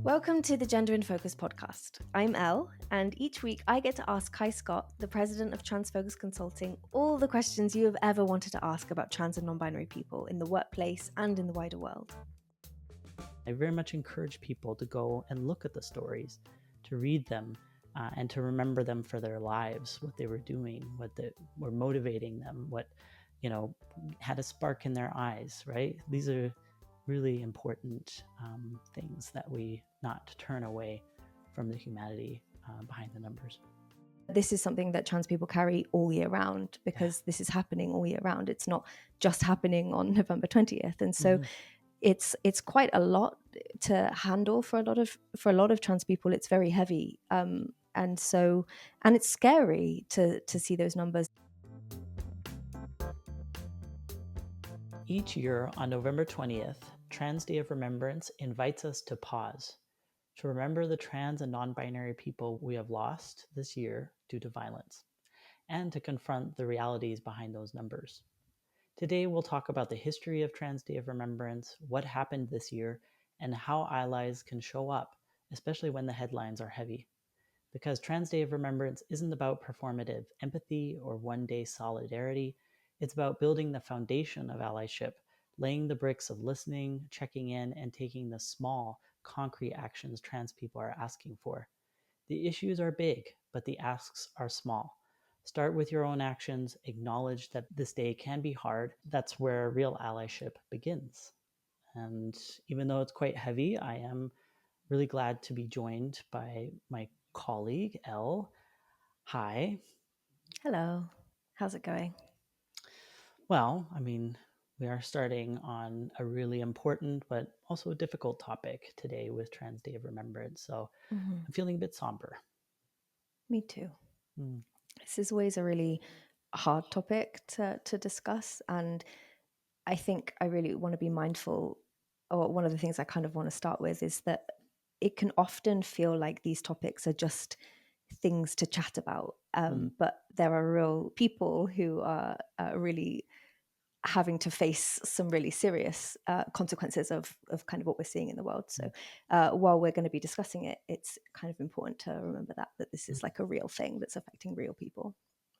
Welcome to the Gender in Focus podcast. I'm Elle, and each week I get to ask Kai Scott, the president of Trans Focus Consulting, all the questions you have ever wanted to ask about trans and non-binary people in the workplace and in the wider world. I very much encourage people to go and look at the stories, to read them, and to remember them for their lives, what they were doing, what were motivating them, what had a spark in their eyes, right? These are really important things that we not turn away from the humanity behind the numbers. This is something that trans people carry all year round because this is happening all year round. It's not just happening on November 20th. And so it's quite a lot to handle for a lot of trans people. It's very heavy. And it's scary to see those numbers. Each year on November 20th, Trans Day of Remembrance invites us to pause, to remember the trans and non-binary people we have lost this year due to violence, and to confront the realities behind those numbers. Today, we'll talk about the history of Trans Day of Remembrance, what happened this year, and how allies can show up, especially when the headlines are heavy. Because Trans Day of Remembrance isn't about performative empathy or one-day solidarity. It's about building the foundation of allyship, laying the bricks of listening, checking in, and taking the small, concrete actions trans people are asking for. The issues are big, but the asks are small. Start with your own actions, acknowledge that this day can be hard. That's where real allyship begins. And even though it's quite heavy, I am really glad to be joined by my colleague, Elle. Hi. Hello. How's it going? Well, we are starting on a really important but also a difficult topic today with Trans Day of Remembrance. So I'm feeling a bit somber. Me too. This is always a really hard topic to discuss. And I think I really want to be mindful, or one of the things I kind of want to start with is that it can often feel like these topics are just things to chat about. But there are real people who are really having to face some really serious consequences of kind of what we're seeing in the world. So while we're going to be discussing it, it's kind of important to remember that this is like a real thing that's affecting real people.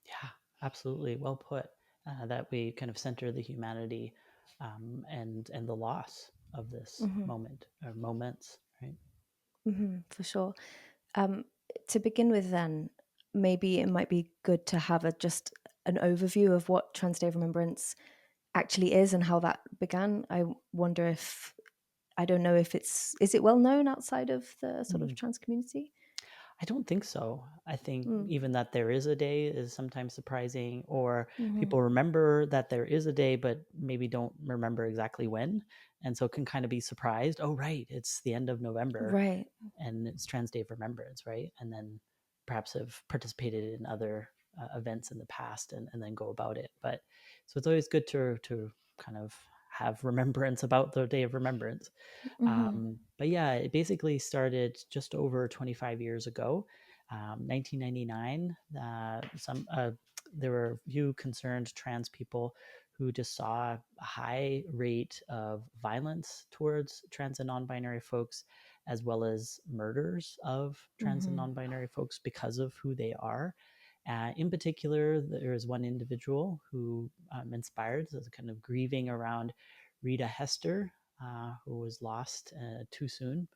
Yeah, absolutely. Well put. That we kind of center the humanity and the loss of this moment or moments, right? For sure. To begin with, then, maybe it might be good to have just an overview of what Trans Day of Remembrance actually is and how that began. I wonder if, I don't know if is it well known outside of the sort of trans community? I don't think so. I think even that there is a day is sometimes surprising, or people remember that there is a day, but maybe don't remember exactly when. And so can kind of be surprised. Oh, right. It's the end of November. Right. And it's Trans Day of Remembrance, right? And then perhaps have participated in other events in the past and then go about it. But so it's always good to kind of have remembrance about the Day of Remembrance. But yeah, it basically started just over 25 years ago, 1999. There were a few concerned trans people who just saw a high rate of violence towards trans and non-binary folks, as well as murders of trans and non-binary folks because of who they are. In particular, there is one individual who inspired, so kind of grieving around Rita Hester, who was lost too soon,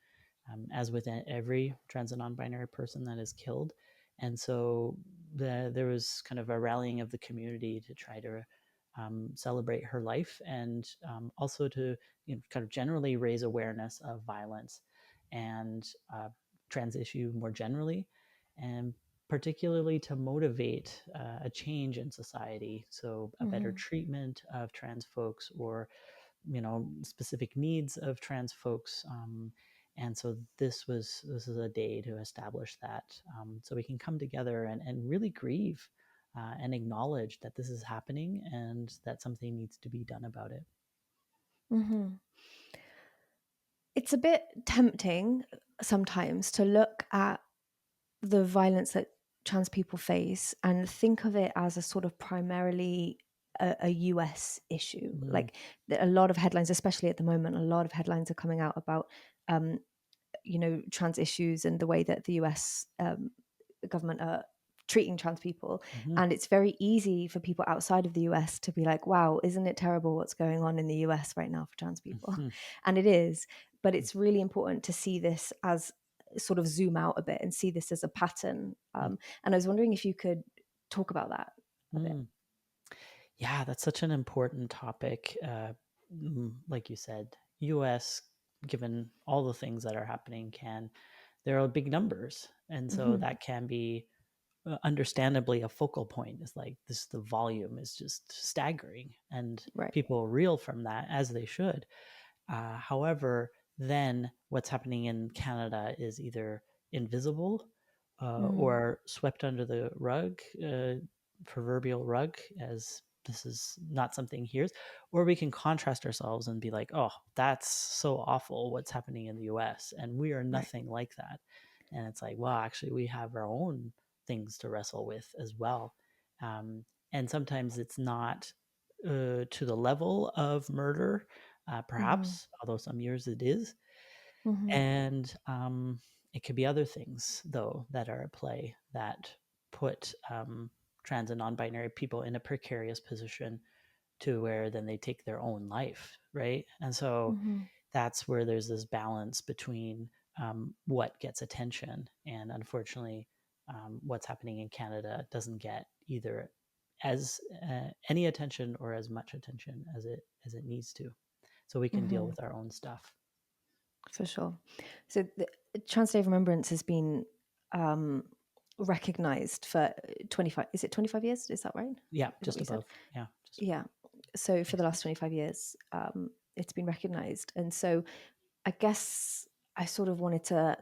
as with every trans and non-binary person that is killed. And so there was kind of a rallying of the community to try to celebrate her life and also to kind of generally raise awareness of violence and trans issue more generally, and particularly to motivate a change in society. So a better treatment of trans folks, or specific needs of trans folks. And so this is a day to establish that, so we can come together and really grieve and acknowledge that this is happening and that something needs to be done about it. It's a bit tempting sometimes to look at the violence that trans people face and think of it as a sort of primarily a US issue. Like a lot of headlines, especially at the moment, a lot of headlines are coming out about trans issues and the way that the US government are treating trans people. Mm-hmm. And it's very easy for people outside of the US to be like, wow, isn't it terrible what's going on in the US right now for trans people? Mm-hmm. And it is, but it's really important to see this as sort of zoom out a bit and see this as a pattern. And I was wondering if you could talk about that a bit. Mm. Yeah, that's such an important topic. Like you said, US, given all the things that are happening, there are big numbers. And so Mm-hmm. that can be understandably a focal point. Is like this, the volume is just staggering, and Right. people reel from that, as they should. However, then what's happening in Canada is either invisible Mm. or swept under the rug, proverbial rug, as this is not something here, or we can contrast ourselves and be like, oh, that's so awful what's happening in the US. And we are Right. nothing like that. And it's like, well, actually, we have our own things to wrestle with as well. And sometimes it's not to the level of murder, Mm-hmm. perhaps, although some years it is. Mm-hmm. And it could be other things, though, that are at play that put trans and non binary people in a precarious position to where then they take their own life, right? And so Mm-hmm. that's where there's this balance between what gets attention. And unfortunately, what's happening in Canada doesn't get either as any attention or as much attention as it needs to. So we can deal Mm-hmm. with our own stuff. For sure. So the Trans Day of Remembrance has been um, recognized for 25, is it 25 years? Is that right? Yeah, Is that what just you said? above. Yeah, just Yeah. So for the last excellent. 25 years, it's been recognized. And so I guess I sort of wanted to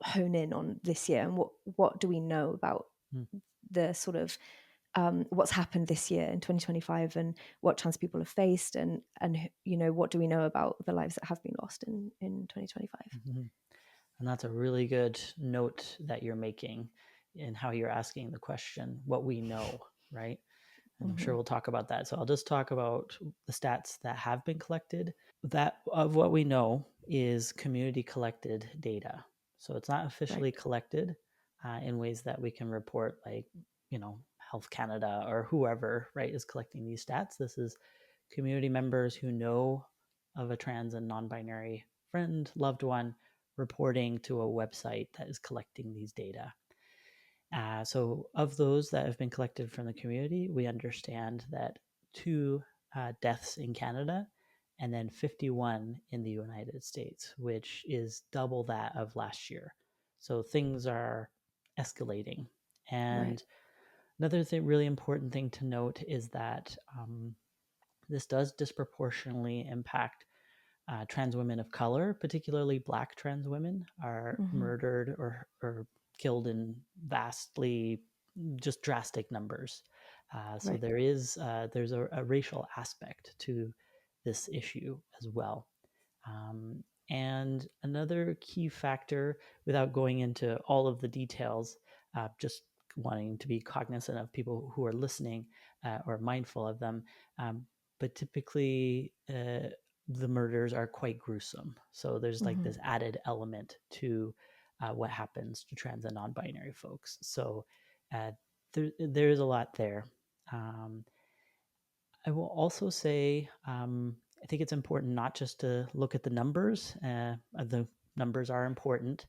hone in on this year and what do we know about Mm. the sort of what's happened this year in 2025 and what trans people have faced and what do we know about the lives that have been lost in 2025. Mm-hmm. And that's a really good note that you're making in how you're asking the question, what we know, right? And I'm Mm-hmm. sure we'll talk about that. So I'll just talk about the stats that have been collected. That of what we know is community collected data. So it's not Right. officially collected in ways that we can report, like, Health Canada or whoever, right, is collecting these stats. This is community members who know of a trans and non binary friend, loved one, reporting to a website that is collecting these data. So, of those that have been collected from the community, we understand that two deaths in Canada and then 51 in the United States, which is double that of last year. So, things are escalating. Right. And another really important thing to note is that this does disproportionately impact trans women of color, particularly Black trans women, are Mm-hmm. murdered or killed in vastly just drastic numbers. So Right. there's a racial aspect to this issue as well. Um, and another key factor, without going into all of the details, just wanting to be cognizant of people who are listening or mindful of them, but typically the murders are quite gruesome. So there's like Mm-hmm. this added element to what happens to trans and non-binary folks. So uh, there is a lot there. Um, I will also say I think it's important not just to look at the numbers. The numbers are important,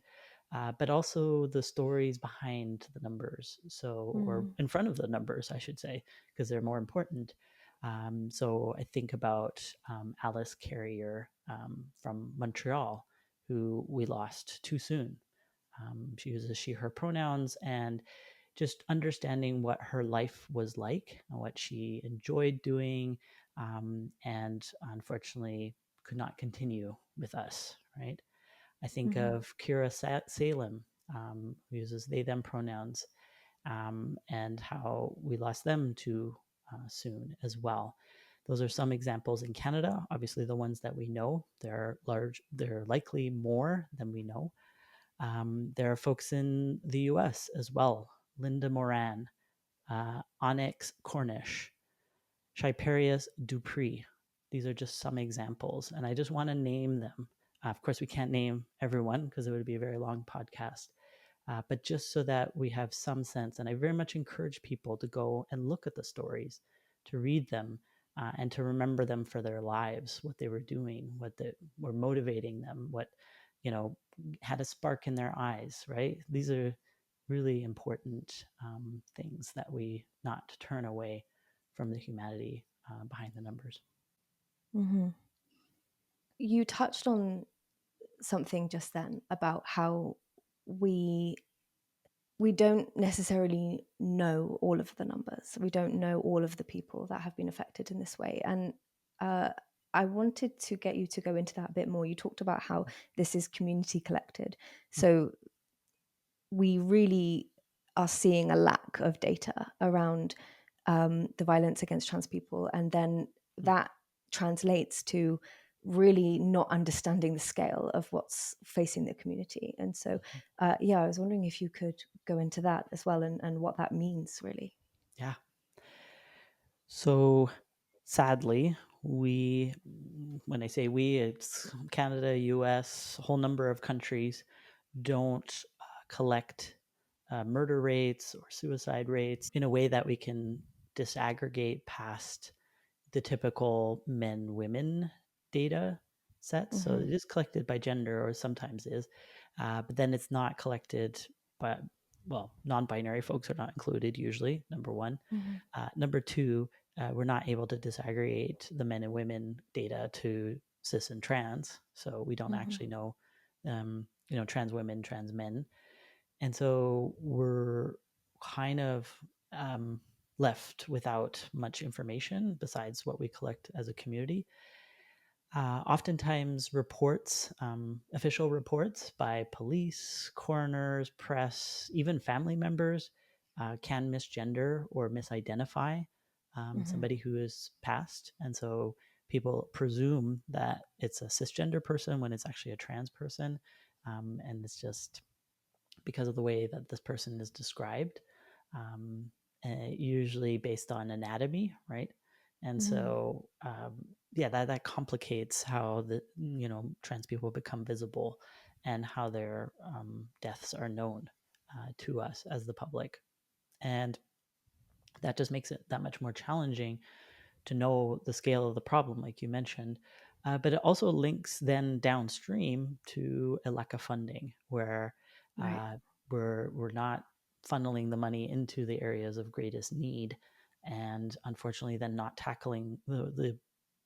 but also the stories behind the numbers. So, or Mm-hmm. in front of the numbers, I should say, because they're more important. So I think about Alice Carrier from Montreal, who we lost too soon. She uses she, her pronouns, and just understanding what her life was like and what she enjoyed doing, and unfortunately could not continue with us, right? I think Mm-hmm. of Kira Salem, who uses they, them pronouns, and how we lost them too soon as well. Those are some examples in Canada. Obviously, the ones that we know, they're likely more than we know. There are folks in the US as well. Linda Moran, Onyx Cornish, Shiperius Dupree. These are just some examples, and I just want to name them Of course, we can't name everyone because it would be a very long podcast. But just so that we have some sense, and I very much encourage people to go and look at the stories, to read them, and to remember them for their lives, what they were doing, what they were motivating them, what, had a spark in their eyes, right? These are really important things that we not turn away from the humanity behind the numbers. Mm-hmm. You touched on something just then about how we don't necessarily know all of the numbers. We don't know all of the people that have been affected in this way. And I wanted to get you to go into that a bit more. You talked about how this is community collected. So we really are seeing a lack of data around the violence against trans people. And then that translates to really not understanding the scale of what's facing the community. And so, I was wondering if you could go into that as well, and what that means, really. Yeah. So sadly, when I say we, it's Canada, US, a whole number of countries don't collect murder rates or suicide rates in a way that we can disaggregate past the typical men women data sets. So Mm-hmm. it is collected by gender, or sometimes is, but then it's not collected by, well, non-binary folks are not included usually, number one. Mm-hmm. Number two, we're not able to disaggregate the men and women data to cis and trans, so we don't Mm-hmm. actually know, trans women, trans men, and so we're kind of left without much information besides what we collect as a community. Oftentimes, reports, official reports by police, coroners, press, even family members can misgender or misidentify Mm-hmm. somebody who is passed. And so people presume that it's a cisgender person when it's actually a trans person. And it's just because of the way that this person is described, um, usually based on anatomy, right? And Mm-hmm. so, that complicates how the trans people become visible and how their deaths are known to us as the public, and that just makes it that much more challenging to know the scale of the problem, like you mentioned. But it also links then downstream to a lack of funding, where Right. we're not funneling the money into the areas of greatest need, and unfortunately, then not tackling the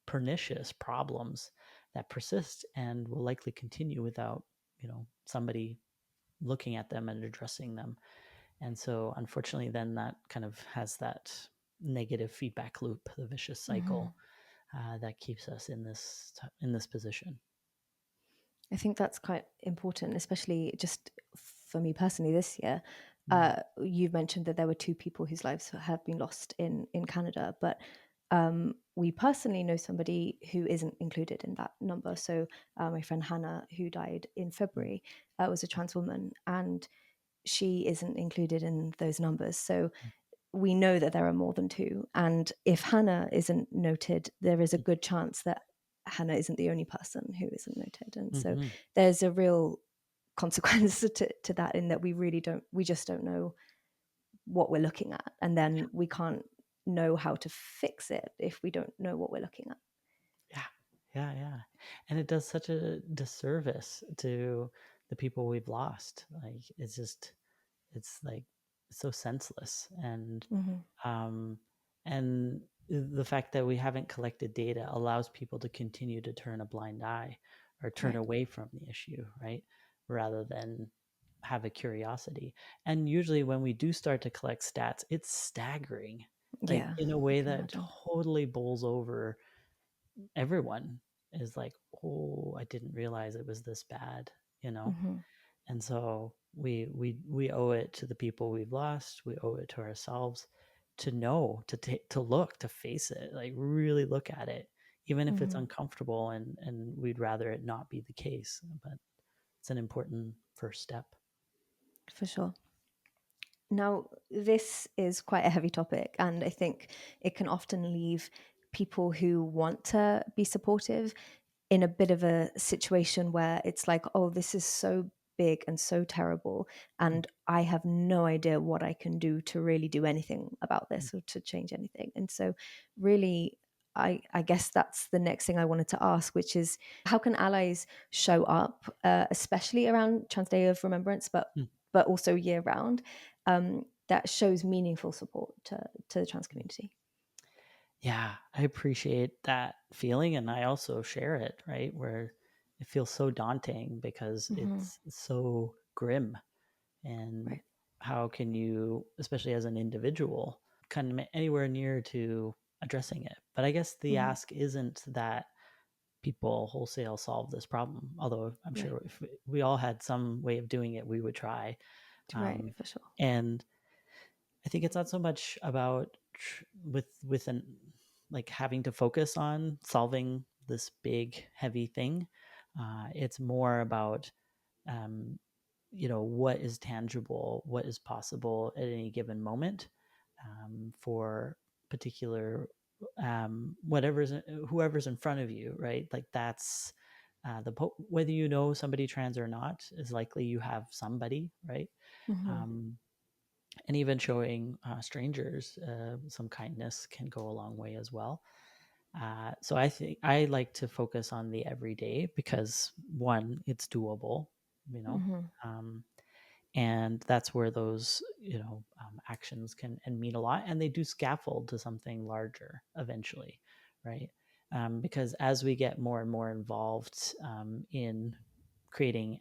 pernicious problems that persist and will likely continue without somebody looking at them and addressing them. And so, unfortunately, then that kind of has that negative feedback loop, the vicious Mm-hmm. cycle that keeps us in this position. I think that's quite important, especially just for me personally this year. Mm, You've mentioned that there were two people whose lives have been lost in Canada, but we personally know somebody who isn't included in that number. So my friend Hannah, who died in mm, February, was a trans woman, and she isn't included in those numbers. So we know that there are more than two. And if Hannah isn't noted, there is a good chance that Hannah isn't the only person who isn't noted. And so mm-hmm. there's a real consequence to that, in that we just don't know what we're looking at. And then we can't know how to fix it if we don't know what we're looking at. Yeah, yeah. And it does such a disservice to the people we've lost. Like it's like so senseless, Mm-hmm. um, and the fact that we haven't collected data allows people to continue to turn a blind eye or turn Right. away from the issue, right? Rather than have a curiosity. And usually when we do start to collect stats, it's staggering, like Yeah, in a I way can that imagine. totally bowls over everyone. Is like, oh, I didn't realize it was this bad, you know? Mm-hmm. And so we owe it to the people we've lost. We owe it to ourselves to know, to look, to face it, like really look at it, even if it's Mm-hmm. uncomfortable, and we'd rather it not be the case. But it's an important first step. For sure. Now, this is quite a heavy topic, and I think it can often leave people who want to be supportive in a bit of a situation where it's like, oh, this is so big and so terrible, Mm, and I have no idea what I can do to really do anything about mm, this or to change anything. And so, really, I guess that's the next thing I wanted to ask, which is how can allies show up, especially around Trans Day of Remembrance, mm, but also year round, that shows meaningful support to the trans mm. community. Yeah, I appreciate that feeling, and I also share it, right? Where it feels so daunting because Hmm. it's so grim. And Right. how can you, especially as an individual, come anywhere near to addressing it? But I guess the Hmm. ask isn't that people wholesale solve this problem, although I'm Right. sure if we all had some way of doing it, we would try. Right. Um, For sure. and I think it's not so much about with an like having to focus on solving this big heavy thing. It's more about um, what is tangible, what is possible at any given moment for particular whatever's whoever's in front of you, right? Like that's whether you know somebody trans or not is likely you have somebody, right? Hmm. Um, and even showing strangers some kindness can go a long way as well. So I think I like to focus on the everyday because one, it's doable, you know, Hmm. um, and that's where those actions can and mean a lot, and they do scaffold to something larger eventually, right? Because as we get more and more involved in creating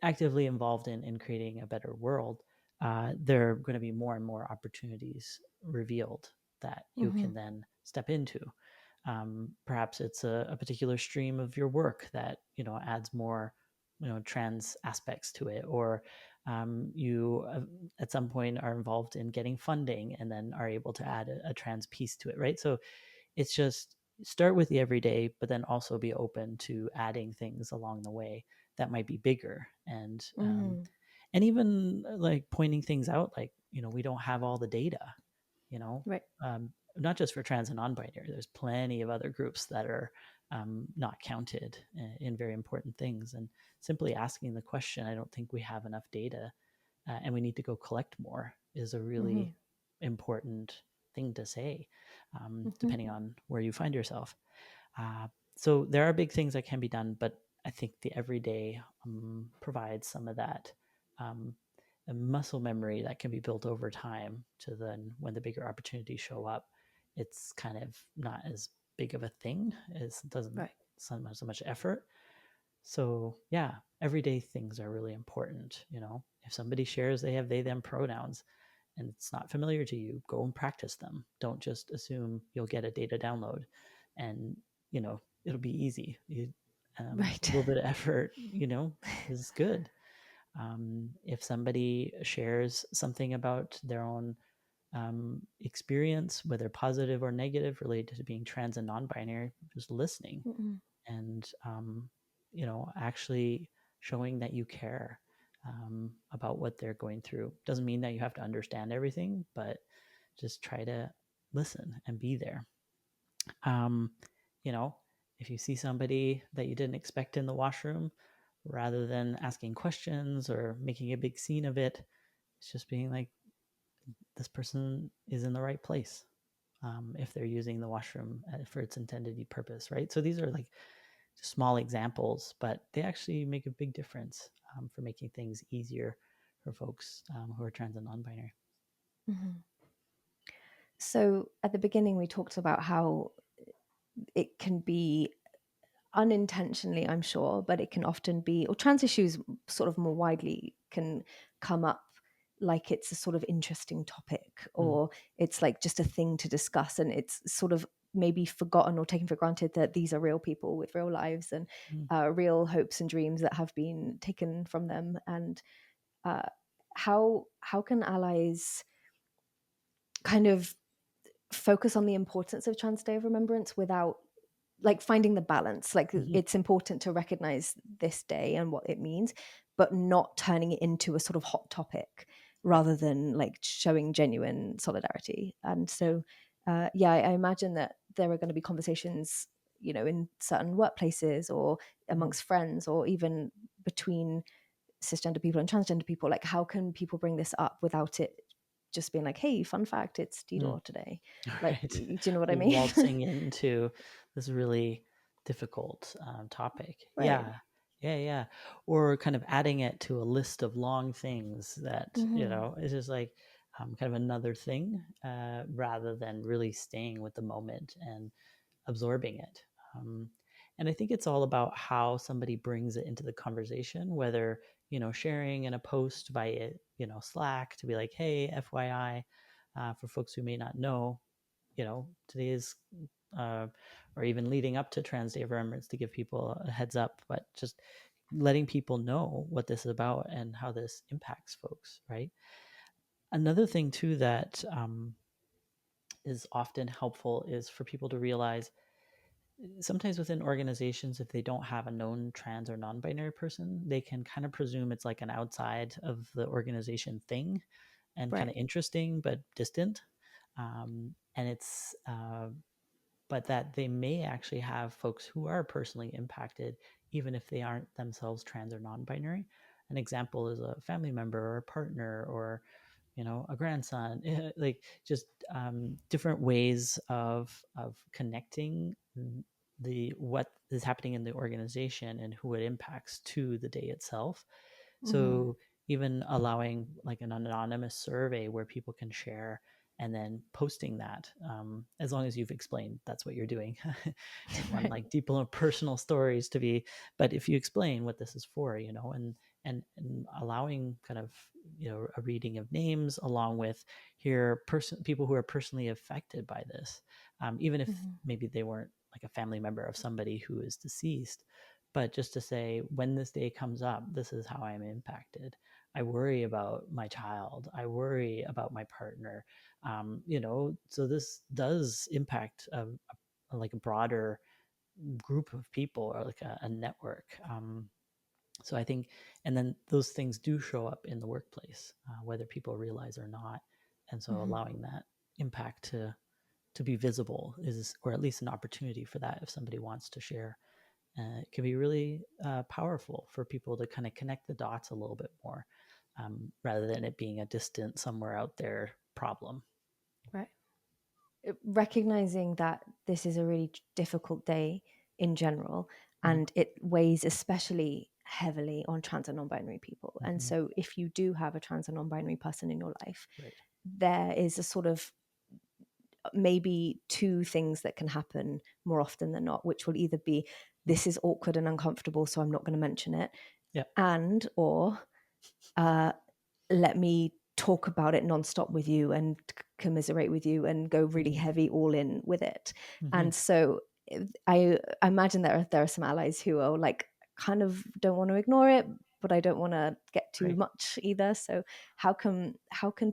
actively involved in creating a better world, there are going to be more and more opportunities revealed that you Hmm. can then step into. Perhaps it's a particular stream of your work that adds more trans aspects to it, or you at some point are involved in getting funding and then are able to add a trans piece to it, right? So it's just start with the everyday, but then also be open to adding things along the way that might be bigger, Hmm. and even like pointing things out, like we don't have all the data, you know, Right. not just for trans and non-binary. There's plenty of other groups that are not counted in very important things, and simply asking the question, I don't think we have enough data, and we need to go collect more, is a Hmm. really important thing to say, Hmm. depending on where you find yourself. Uh, so there are big things that can be done, but I think the everyday provides some of that um, muscle memory that can be built over time to then when the bigger opportunities show up, it's kind of not as big of a thing. It doesn't Right. so much effort. So yeah, everyday things are really important. If somebody shares they have they them pronouns and it's not familiar to you, go and practice them. Don't just assume you'll get a data download and it'll be easy. A Right. little bit of effort, is good. If somebody shares something about their own experience, whether positive or negative, related to being trans and non-binary, just listening Hmm. and actually showing that you care about what they're going through. Doesn't mean that you have to understand everything, but just try to listen and be there. um, you know if you see somebody that you didn't expect in the washroom, rather than asking questions or making a big scene of it, it's just being like, this person is in the right place, if they're using the washroom for its intended purpose, right? So these are like small examples, but they actually make a big difference for making things easier for folks who are trans and non-binary. Hmm. So at the beginning, we talked about how it can be unintentionally, I'm sure, but it can often be, or trans issues sort of more widely can come up like it's a sort of interesting topic, Mm, or it's like just a thing to discuss. And it's sort of maybe forgotten or taken for granted that these are real people with real lives and mm, real hopes and dreams that have been taken from them. And uh, how can allies kind of focus on the importance of Trans Day of Remembrance without like finding the balance? Like mhm. it's important to recognize this day and what it means, but not turning it into a sort of hot topic rather than like showing genuine solidarity. And so yeah, I imagine that there are going to be conversations in certain workplaces or amongst friends or even between cisgender people and transgender people. Like, how can people bring this up without it just being like, hey, fun fact, it's TDOR today? Like, Right. do you know what I mean? Waltzing into this really difficult topic. Right. Yeah. Or kind of adding it to a list of long things that, Mm-hmm. it's just like kind of another thing rather than really staying with the moment and absorbing it. Um, and I think it's all about how somebody brings it into the conversation, whether, sharing in a post via, Slack to be like, hey, FYI, for folks who may not know, today is, or even leading up to Trans Day of Remembrance to give people a heads up, but just letting people know what this is about and how this impacts folks, right? Another thing, too, that is often helpful is for people to realize sometimes within organizations, if they don't have a known trans or non-binary person, they can kind of presume it's like an outside of the organization thing and kind Right. of interesting but distant. And it's but that they may actually have folks who are personally impacted even if they aren't themselves trans or non-binary. An example is a family member or a partner or a grandson, like just different ways of connecting the what is happening in the organization and who it impacts to the day itself. Mm-hmm. So even allowing like an anonymous survey where people can share and then posting that, as long as you've explained that's what you're doing. Don't want Right. like deep personal stories to be, but if you explain what this is for, and allowing kind of a reading of names along with people who are personally affected by this, even if Mm-hmm. maybe they weren't like a family member of somebody who is deceased, but just to say, when this day comes up, this is how I'm impacted. I worry about my child. I worry about my partner. So this does impact like a broader group of people or like a network. So I think, and then those things do show up in the workplace, whether people realize or not. And so Mm-hmm. allowing that impact to be visible is, or at least an opportunity for that, if somebody wants to share, it can be really powerful for people to kind of connect the dots a little bit more, rather than it being a distant somewhere out there problem. Right. Recognizing that this is a really difficult day in general, Mm-hmm. and it weighs especially heavily on trans and non-binary people. And Mm-hmm. so if you do have a trans and non-binary person in your life, Right. there is a sort of maybe two things that can happen more often than not, which will either be, Mm-hmm. this is awkward and uncomfortable, so I'm not going to mention it, Yeah. and or uh, let me talk about it nonstop with you and commiserate with you and go really Mm-hmm. heavy all in with it. Mm-hmm. And so I imagine there are some allies who are like, kind of don't want to ignore it, but I don't want to get too Right. much either. So how can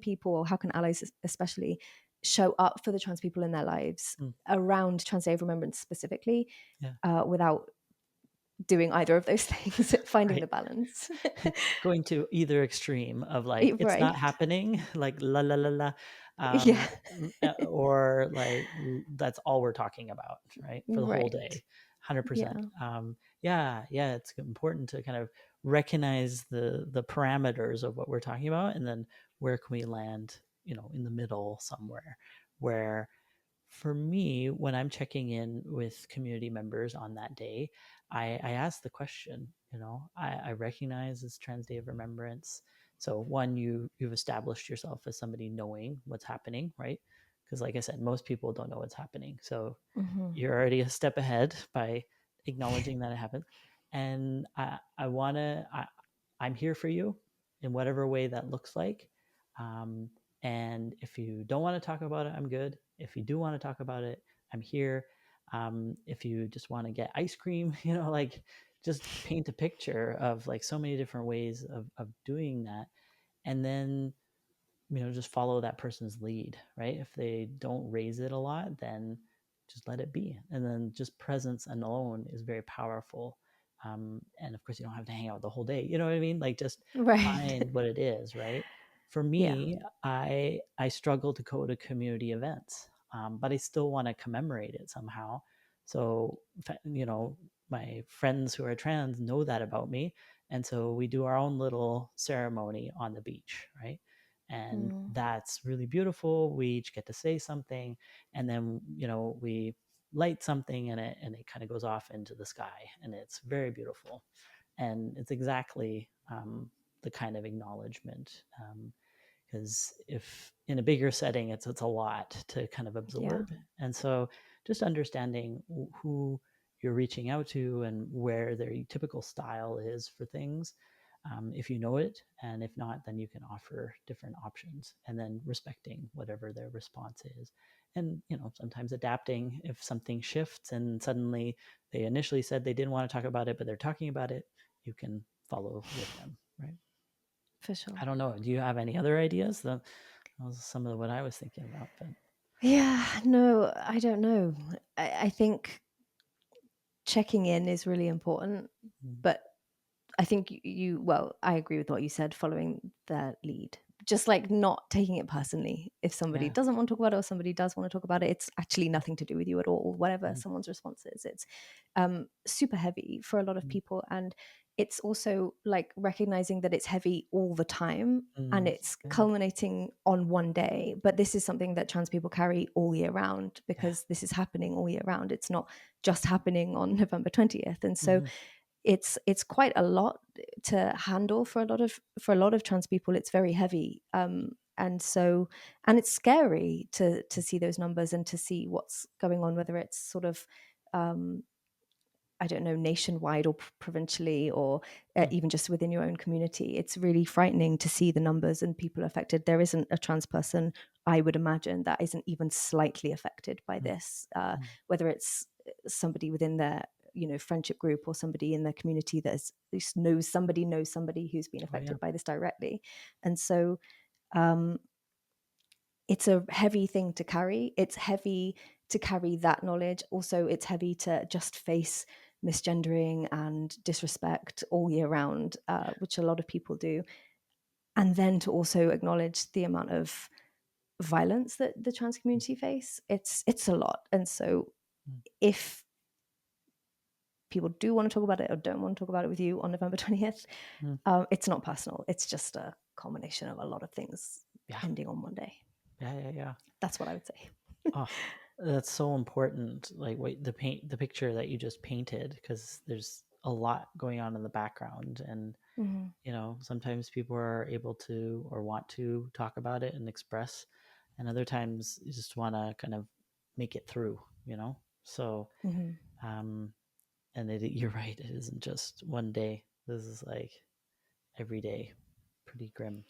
people, how can allies especially show up for the trans people in their lives Mm. around Trans Day of Remembrance specifically, Yeah. without doing either of those things, finding Right. the balance? Going to either extreme of like it's not Right. happening, like la la la la, Yeah. or like that's all we're talking about, right, for the whole Right. day. 100%. Yeah. Yeah, it's important to kind of recognize the parameters of what we're talking about, and then where can we land, in the middle somewhere, where for me, when I'm checking in with community members on that day, I ask the question, I recognize this Trans Day of Remembrance. So one, you've established yourself as somebody knowing what's happening, right? Because like I said, most people don't know what's happening. So Hmm. you're already a step ahead by acknowledging that it happened. And I'm here for you in whatever way that looks like. Um, and if you don't want to talk about it, I'm good. If you do want to talk about it, I'm here. If you just want to get ice cream, like just paint a picture of like so many different ways of doing that. And then, just follow that person's lead, right? If they don't raise it a lot, then just let it be. And then just presence alone is very powerful. And of course, you don't have to hang out the whole day. You know what I mean? Like just Right. find what it is, right? For Yeah. me, I struggle to go to community events, but I still want to commemorate it somehow. So, my friends who are trans know that about me. And so we do our own little ceremony on the beach, right? And Mm. that's really beautiful. We each get to say something, and then, we light something, and it kind of goes off into the sky, and it's very beautiful. And it's exactly the kind of acknowledgement. Because if in a bigger setting, it's a lot to kind of Yeah, absorb. And so just understanding who you're reaching out to and where their typical style is for things, if you know it, and if not, then you can offer different options, and then respecting whatever their response is. And sometimes adapting if something shifts and suddenly they initially said they didn't want to talk about it, but they're talking about it, you can follow with them, right? for sure. I don't know. Do you have any other ideas? That was some of what I was thinking about. But Yeah, no, I don't know. I think checking in is really important, mm, but I think well, I agree with what you said, following the lead. Just like not taking it personally. If somebody yeah, doesn't want to talk about it or somebody does want to talk about it, it's actually nothing to do with you at all, whatever mm, someone's response is. It's super heavy for a lot of mm, people. And it's also like recognizing that it's heavy all the time and it's yeah, culminating on one day. But this is something that trans people carry all year round yeah, because this is happening all year round. It's not just happening on November 20th. And so mm-hmm, it's quite a lot to handle for a lot of trans people. It's very heavy, and so and it's scary to see those numbers and to see what's going on, whether it's sort of um, I don't know, nationwide or provincially, or mm, even just within your own community. It's really frightening to see the numbers and people affected. There isn't a trans person, I would imagine, that isn't even slightly affected by mm, this, mm. whether it's somebody within their friendship group or somebody in their community that knows somebody who's been Oh yeah, affected by this directly. And so um, it's a heavy thing to carry. It's heavy to carry that knowledge. Also, it's heavy to just face misgendering and disrespect all year round, which a lot of people do. And then to also acknowledge the amount of violence that the trans mm, community face. It's a lot. And so mm, if people do want to talk about it or don't want to talk about it with you on November 20th, mm. it's not personal. It's just a culmination of a lot of things Yeah, ending on one day. yeah, yeah, yeah. That's what I would say. Oh, that's so important. Like the picture that you just painted, because there's a lot going on in the background, and Mm-hmm. sometimes people are able to or want to talk about it and express, and other times you just want to kind of make it through. So Mm-hmm. um, and you're right. It isn't just one day. This is like every day, pretty grim.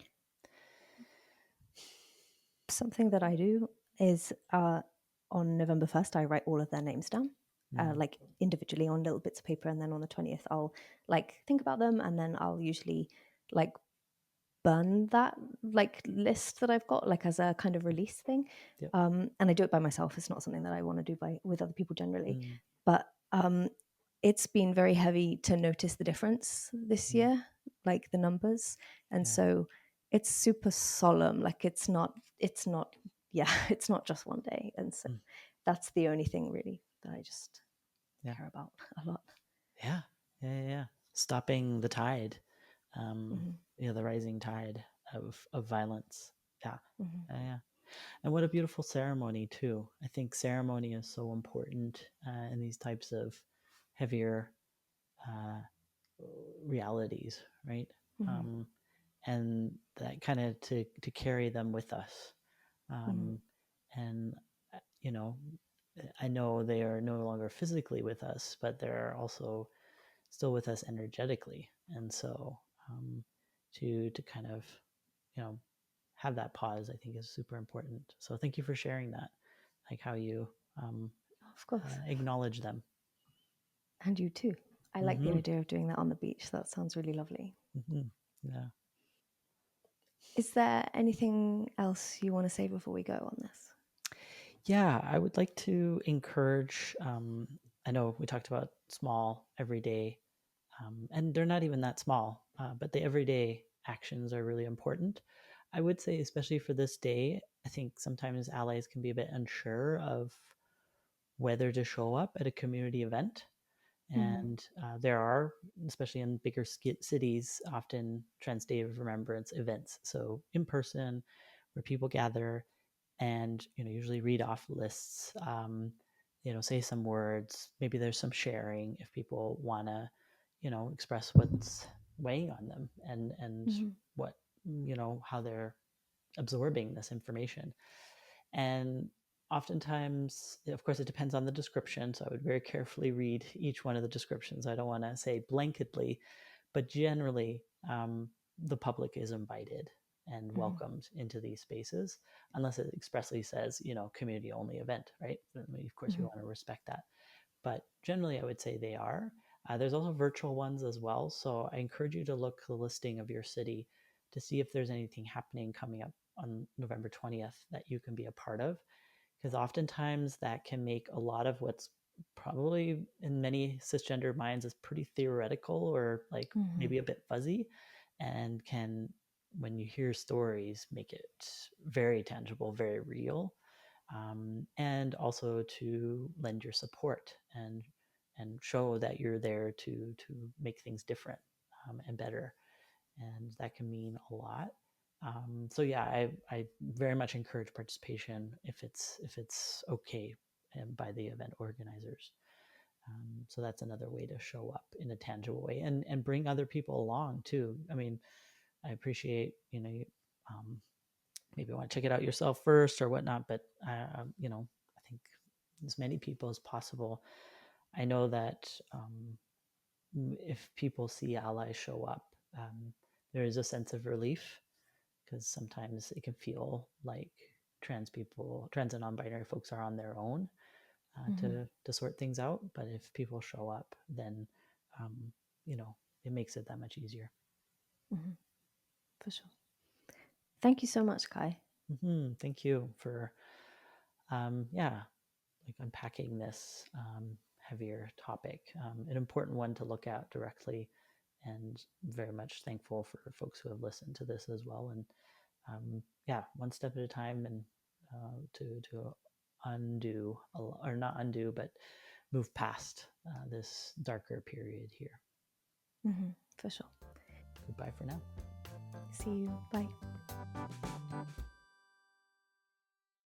Something that I do is on November 1st, I write all of their names down, Mm, like individually on little bits of paper. And then on the 20th, I'll like think about them. And then I'll usually like burn that like list that I've got, like as a kind of release thing. yep. And I do it by myself. It's not something that I want to do with other people generally. Mm, But it's been very heavy to notice the difference this mm, year, like the numbers. And yeah. so it's super solemn. Like it's not, yeah, it's not just one day. And so Mm, that's the only thing really that I just yeah. care about a lot. Yeah. Yeah. Yeah. Yeah. Stopping the tide. Um, Mm-hmm. the rising tide of violence. Yeah. Mm-hmm. Yeah. Yeah. And what a beautiful ceremony too. I think ceremony is so important in these types of heavier uh, realities, right? Mm-hmm. Um, and that kind of to carry them with us. Mm-hmm. Um, and you know, I know they are no longer physically with us, but they're also still with us energetically. And so to kind of you know have that pause, I think is super important. So thank you for sharing that, like how you um, Of course. acknowledge them. And you too. I like the Mm-hmm. idea of doing that on the beach. That sounds really lovely. Mm-hmm. Yeah. Is there anything else you want to say before we go on this? Yeah, I would like to encourage. I know we talked about small, everyday, and they're not even that small, but the everyday actions are really important. I would say, especially for this day, I think sometimes allies can be a bit unsure of whether to show up at a community event. Mhm. And there are, especially in bigger cities, often Trans Day of Remembrance events. So in person, where people gather and usually read off lists, say some words. Maybe there's some sharing if people want to, express what's weighing on them and Mhm. what how they're absorbing this information. And oftentimes, of course, it depends on the description. So I would very carefully read each one of the descriptions. I don't want to say blanketly, but generally, the public is invited and Mhm. welcomed into these spaces, unless it expressly says, community only event, right? I mean, of course, we Mhm. want to respect that. But generally, I would say they are. There's also virtual ones as well. So I encourage you to look the listing of your city to see if there's anything happening coming up on November 20th that you can be a part of, because oftentimes that can make a lot of what's probably in many cisgender minds is pretty theoretical or like Mhm. maybe a bit fuzzy, and can, when you hear stories, make it very tangible, very real, and also to lend your support and show that you're there to make things different, and better, and that can mean a lot. So yeah, I very much encourage participation if it's okay, by the event organizers. So that's another way to show up in a tangible way and bring other people along too. I mean, I appreciate um, maybe want to check it out yourself first or whatnot, but I think as many people as possible. I know that if people see allies show up, there is a sense of relief, because sometimes it can feel like trans and non-binary folks are on their own, Mhm. to sort things out. But if people show up, then um, it makes it that much easier. Mhm. For sure. Thank you so much, Kai. Thank you for yeah, like unpacking this heavier topic, an important one to look at directly, and very much thankful for folks who have listened to this as well. And yeah, one step at a time, and to undo, or not undo, but move past this darker period here. For sure. Goodbye for now. See you. Bye.